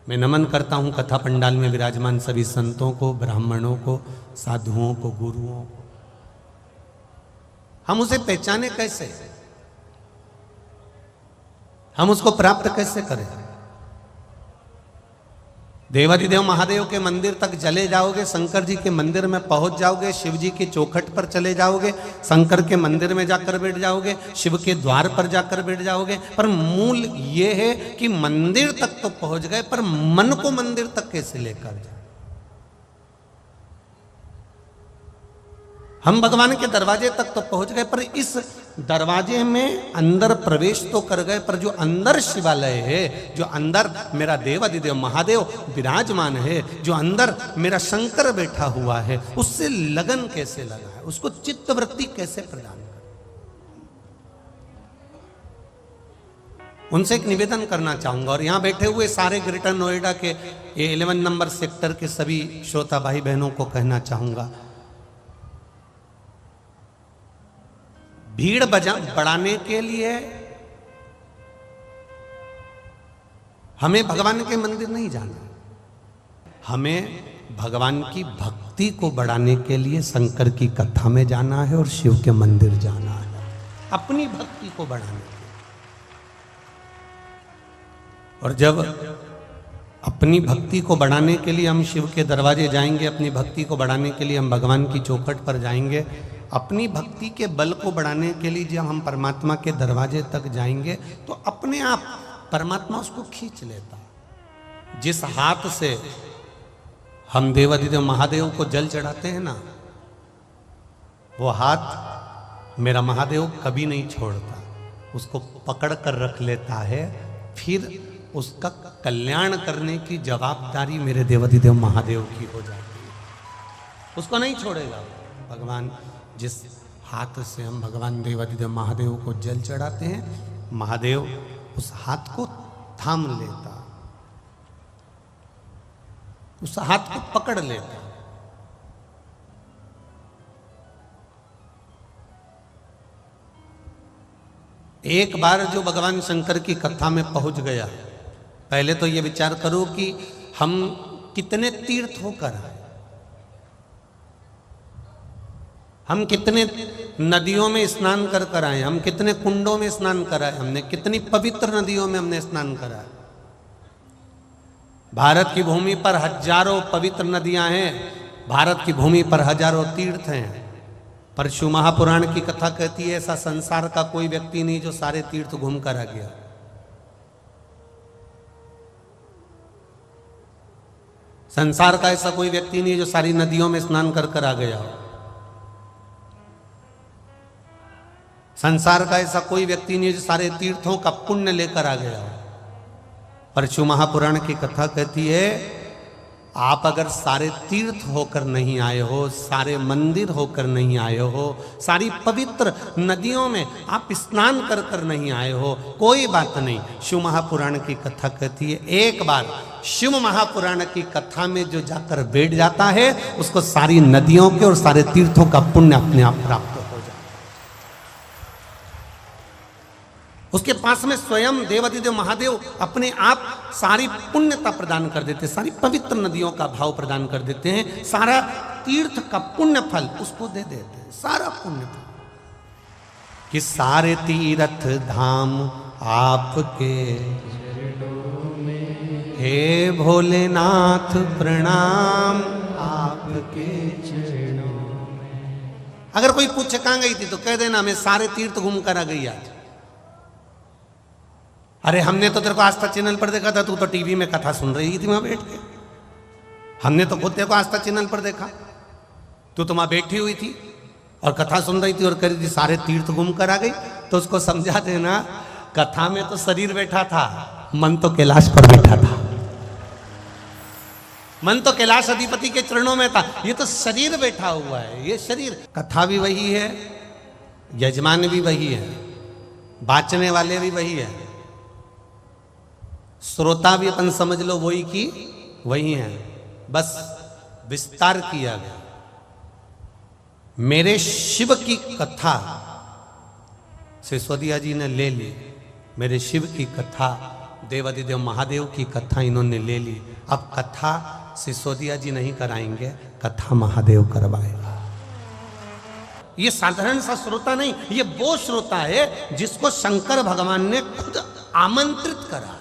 मैं नमन करता हूं कथा पंडाल में विराजमान सभी संतों को, ब्राह्मणों को, साधुओं को, गुरुओं को। हम उसे पहचाने कैसे, हम उसको प्राप्त कैसे करें? देवाधिदेव महादेव के मंदिर तक चले जाओगे, शंकर जी के मंदिर में पहुंच जाओगे, शिव जी की चौखट पर चले जाओगे, शंकर के मंदिर में जाकर बैठ जाओगे, शिव के द्वार पर जाकर बैठ जाओगे। पर मूल ये है कि मंदिर तक तो पहुंच गए, पर मन को मंदिर तक कैसे लेकर जाए? हम भगवान के दरवाजे तक तो पहुंच गए, पर इस दरवाजे में अंदर प्रवेश तो कर गए, पर जो अंदर शिवालय है, जो अंदर मेरा देवाधिदेव महादेव विराजमान है, जो अंदर मेरा शंकर बैठा हुआ है, उससे लगन कैसे लगा है, उसको चित्तवृत्ति कैसे प्रदान कर? उनसे एक निवेदन करना चाहूंगा, और यहां बैठे हुए सारे ग्रेटर नोएडा के 11 नंबर सेक्टर के सभी श्रोता भाई बहनों को कहना चाहूंगा, भीड़ बढ़ाने के लिए हमें भगवान के मंदिर नहीं जाना, हमें भगवान की भक्ति को बढ़ाने के लिए शंकर की कथा में जाना है और शिव के मंदिर जाना है, अपनी भक्ति को बढ़ाने के लिए। और जब अपनी भक्ति को बढ़ाने के लिए हम शिव के दरवाजे जाएंगे, अपनी भक्ति को बढ़ाने के लिए हम भगवान की चौखट पर जाएंगे, अपनी भक्ति के बल को बढ़ाने के लिए जब हम परमात्मा के दरवाजे तक जाएंगे, तो अपने आप परमात्मा उसको खींच लेता। जिस हाथ से हम देवाधिदेव महादेव को जल चढ़ाते हैं ना, वो हाथ मेरा महादेव कभी नहीं छोड़ता, उसको पकड़ कर रख लेता है, फिर उसका कल्याण करने की जवाबदारी मेरे देवाधिदेव महादेव की हो जाती है, उसको नहीं छोड़ेगा भगवान। जिस हाथ से हम भगवान देवाधिदेव महादेव को जल चढ़ाते हैं, महादेव उस हाथ को थाम लेता, उस हाथ को पकड़ लेता। एक बार जो भगवान शंकर की कथा में पहुंच गया, पहले तो ये विचार करो कि हम कितने तीर्थ होकर आए, हम कितने नदियों में स्नान कर कर आए, हम कितने कुंडों में स्नान कराए, हमने कितनी पवित्र नदियों में हमने स्नान करा। भारत की भूमि पर हजारों पवित्र नदियां हैं, भारत की भूमि पर हजारों तीर्थ हैं, पर शिव महापुराण की कथा कहती है ऐसा संसार का कोई व्यक्ति नहीं जो सारे तीर्थ घूम कर आ गया। संसार का ऐसा कोई व्यक्ति नहीं जो सारी नदियों में स्नान कर कर आ गया। संसार का ऐसा कोई व्यक्ति नहीं जो सारे तीर्थों का पुण्य लेकर आ गया। पर शिव महापुराण की कथा कहती है, आप अगर सारे तीर्थ होकर नहीं आए हो, सारे मंदिर होकर नहीं आए हो, सारी पवित्र नदियों में आप स्नान कर कर नहीं आए हो, कोई बात नहीं। शिव महापुराण की कथा कहती है, एक बार शिव महापुराण की कथा में जो जाकर बैठ जाता है, उसको सारी नदियों के और सारे तीर्थों का पुण्य अपने आप प्राप्त हो जाता है। उसके पास में स्वयं देवाधिदेव महादेव अपने आप सारी पुण्यता प्रदान कर देते, सारी पवित्र नदियों का भाव प्रदान कर देते हैं, सारा तीर्थ का पुण्य फल उसको दे देते हैं, सारा पुण्य फल। कि सारे तीर्थ धाम आपके हे भोलेनाथ प्रणाम आपके चरणों में। अगर कोई पूछे कहां गई थी तो कह देना मैं सारे तीर्थ घूम कर आ गई आज। अरे हमने तो तेरे को आस्था चैनल पर देखा था, तू तो टीवी में कथा सुन रही थी वहां बैठ के। हमने तो खुद तेरे को आस्था चैनल पर देखा, तू तो वहां बैठी हुई थी और कथा सुन रही थी और कह रही थी सारे तीर्थ घूम कर आ गई। तो उसको समझा देना, कथा में तो शरीर बैठा था, मन तो कैलाश पर बैठा था। मन तो कैलाश अधिपति के चरणों में था, ये तो शरीर बैठा हुआ है। ये शरीर, कथा भी वही है, यजमान भी वही है, बाचने वाले भी वही है, श्रोता भी अपन समझ लो वही की वही है, बस विस्तार किया गया। मेरे शिव की कथा सिसोदिया जी ने ले ली, मेरे शिव की कथा देवाधिदेव महादेव की कथा इन्होंने ले ली। अब कथा सिसोदिया जी नहीं कराएंगे, कथा महादेव करवाएगा। ये साधारण सा श्रोता नहीं, ये वो श्रोता है जिसको शंकर भगवान ने खुद आमंत्रित करा।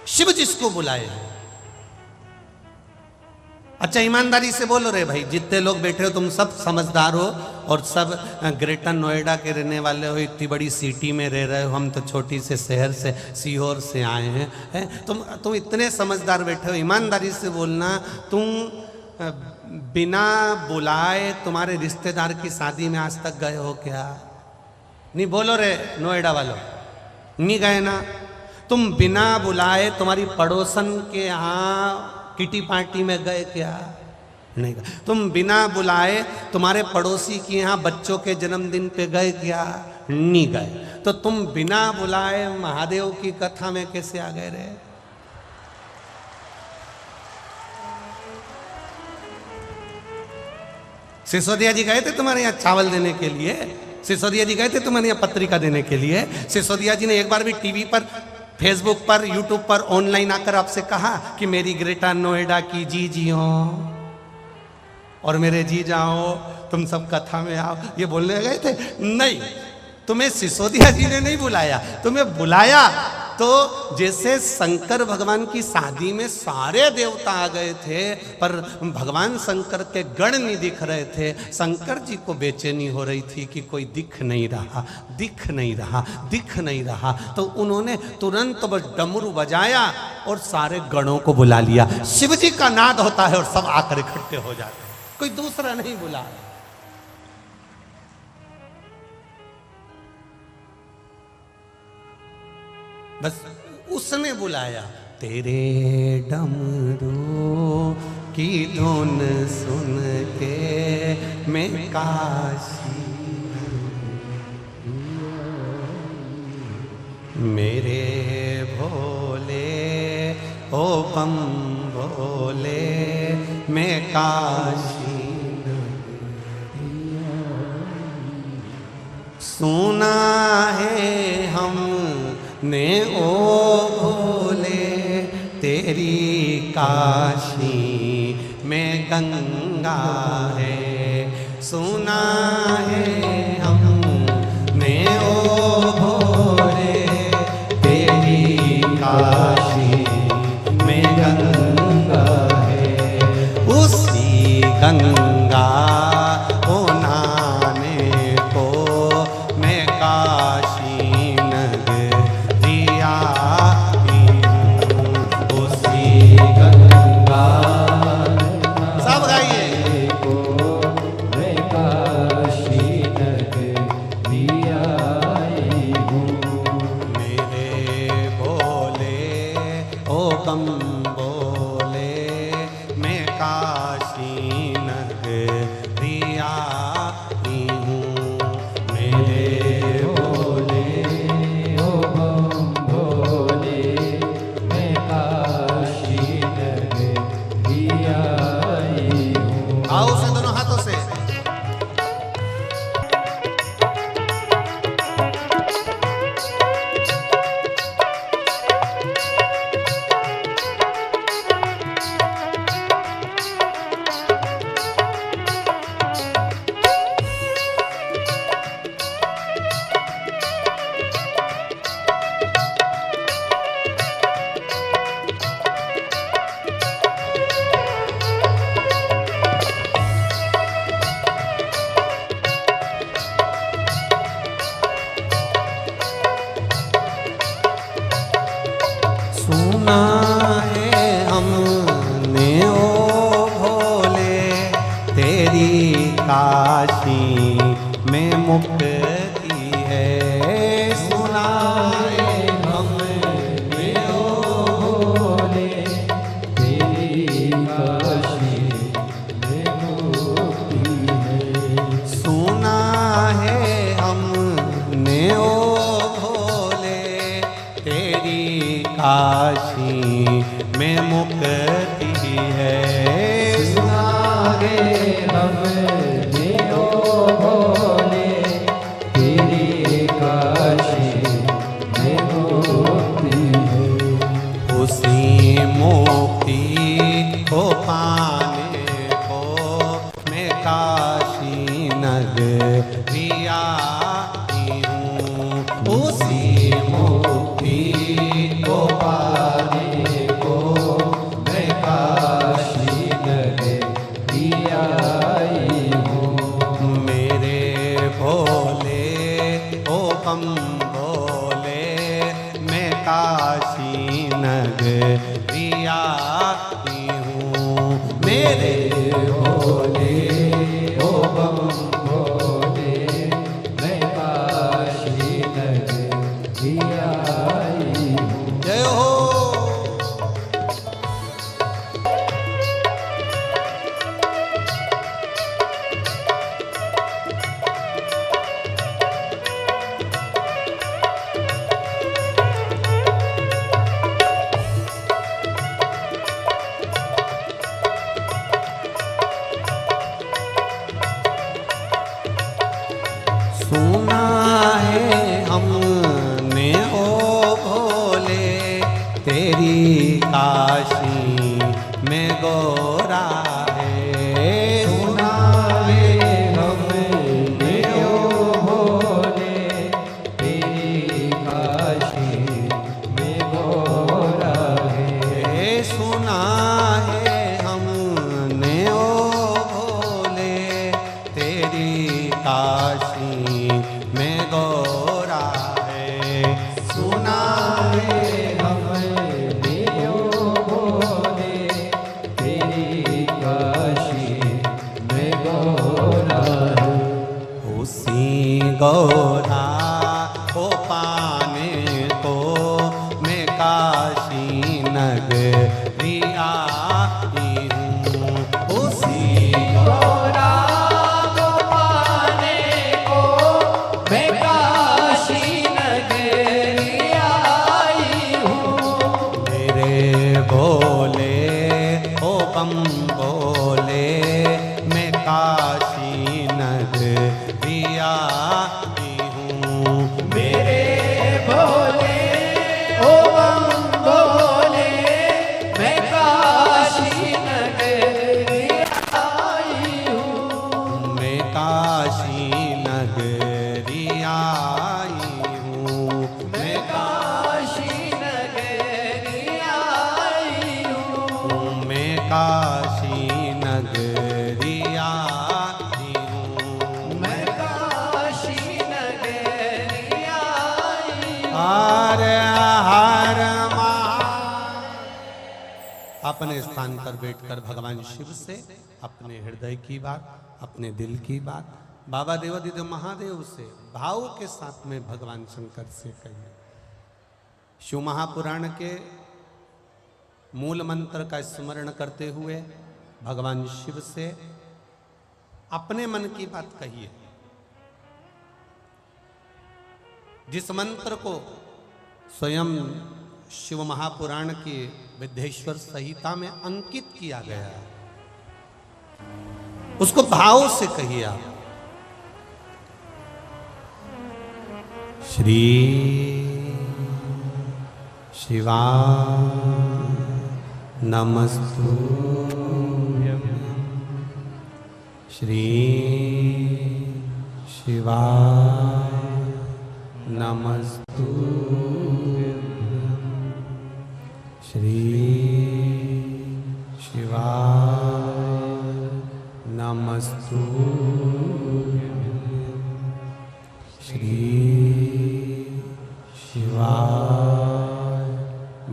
शिव जिसको बुलाए। अच्छा ईमानदारी से बोलो रे भाई, जितने लोग बैठे हो तुम सब समझदार हो और सब ग्रेटर नोएडा के रहने वाले हो, इतनी बड़ी सिटी में रह रहे हो, हम तो छोटी से शहर से सीहोर से आए हैं। तुम इतने समझदार बैठे हो, ईमानदारी से बोलना, तुम बिना बुलाए तुम्हारे रिश्तेदार की शादी में आज तक गए हो क्या? नहीं बोलो रे नोएडा वालों, नहीं गए ना? तुम बिना बुलाए तुम्हारी पड़ोसन के यहाँ किटी पार्टी में गए क्या? नहीं गए। तुम बिना बुलाए तुम्हारे पड़ोसी के यहाँ बच्चों के जन्मदिन पे गए क्या? नहीं गए। तो तुम बिना बुलाए महादेव की कथा में कैसे आ गए रे? सिसोदिया जी गए थे तुम्हारे यहाँ चावल देने के लिए, सिसोदिया जी गए थे तुम्हारे यहाँ पत्रिका देने के लिए। सिसोदिया जी ने एक बार भी टीवी पर, फेसबुक पर, यूट्यूब पर ऑनलाइन आकर आपसे कहा कि मेरी ग्रेटर नोएडा की जी हो और मेरे जी जाओ, तुम सब कथा में आओ, ये बोलने गए थे? नहीं, तुम्हें सिसोदिया जी ने नहीं बुलाया, तुम्हें बुलाया तो जैसे शंकर भगवान की शादी में सारे देवता आ गए थे पर भगवान शंकर के गण नहीं दिख रहे थे। शंकर जी को बेचैनी हो रही थी कि कोई दिख नहीं रहा, दिख नहीं रहा, दिख नहीं रहा। तो उन्होंने तुरंत बस डमरू बजाया और सारे गणों को बुला लिया। शिव जी का नाद होता है और सब आकर इकट्ठे हो जाते हैं, कोई दूसरा नहीं बुला। बस उसने बुलाया। तेरे डमरू की धुन सुन के मैं काशी, मेरे भोले ओ बम भोले मैं काशी, सुना है हम ने ओ भोले तेरी काशी में गंगा है, सुना है हमने ओ भोले तेरी काशी में गंगा है। उसी गंगा को नहाने को मैं काशी काशी काशी नगरी आई हूँ। मेरे भोले ओ बम भोले, मैं काशी नगरी आई हूँ। जय हो। सुना है हमने ओ भोले, तेरी काशी में गोरा है। सुना है हमने ओ भोले, तेरी काशी में गोरा है। सुना है हमने ओ भोले, तेरी काशी में गोरा है। सुना है हमने ओ भोले, तेरी काशी में गोरा है। उसी गोरा को पाने को मैं काशी नगरी आई हूँ। उसी गोरा को पाने को मैं काशी नगरी आई हूँ। मेरे भोले ओ बम भोले, मैं काशी नगरी आई हूँ। मेरे भोले ओ बम भोले, मैं काशी नगरी आई हूँ। मैं काशी नगरी आई हूँ। मैं काशी नगरी आई हूँ। मैं काशी नगरी आई हूँ। मैं काशी नगरी आई हूँ। हर हर अपने स्थान पर बैठकर भगवान शिव से अपने हृदय की बात, अपने दिल की बात बाबा देवादिदेव महादेव से भाव के साथ में भगवान शंकर से कहिए। शिव महापुराण के मूल मंत्र का स्मरण करते हुए भगवान शिव से अपने मन की बात कहिए। जिस मंत्र को स्वयं शिव महापुराण की विद्येश्वर संहिता में अंकित किया गया है, उसको भाव से कहिए आप। श्री शिवा नमस्तुभ्यं। श्री शिवा नमस्तुभ्यं। श्री शिवा नमस्तुभ्यं। श्री शिवा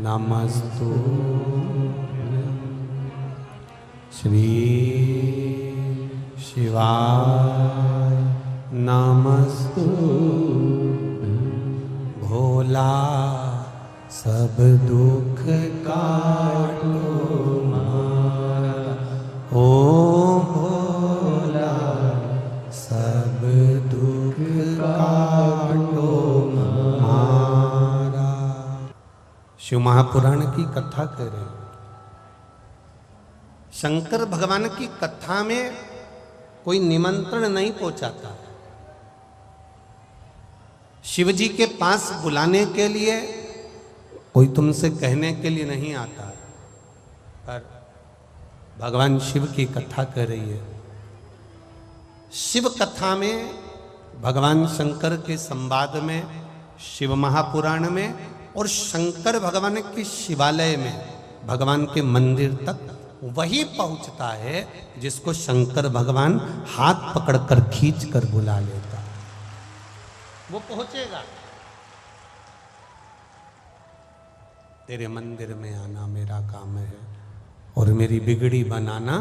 नमस्तुभ्यं। श्री शिवाय नमस्तुभ्यं। भोला सब दुख काटो मारा, ओ भोला सब दुख काटो मारा। शिव महापुराण की कथा कर रहे हैं। शंकर भगवान की कथा में कोई निमंत्रण नहीं पहुंचाता। शिव जी के पास बुलाने के लिए कोई तुमसे कहने के लिए नहीं आता, पर भगवान शिव की कथा कर रही है। शिव कथा में भगवान शंकर के संवाद में, शिव महापुराण में और शंकर भगवान के शिवालय में, भगवान के मंदिर तक वही पहुंचता है जिसको शंकर भगवान हाथ पकड़कर खींच कर बुला लेता, वो पहुंचेगा। तेरे मंदिर में आना मेरा काम है और मेरी बिगड़ी बनाना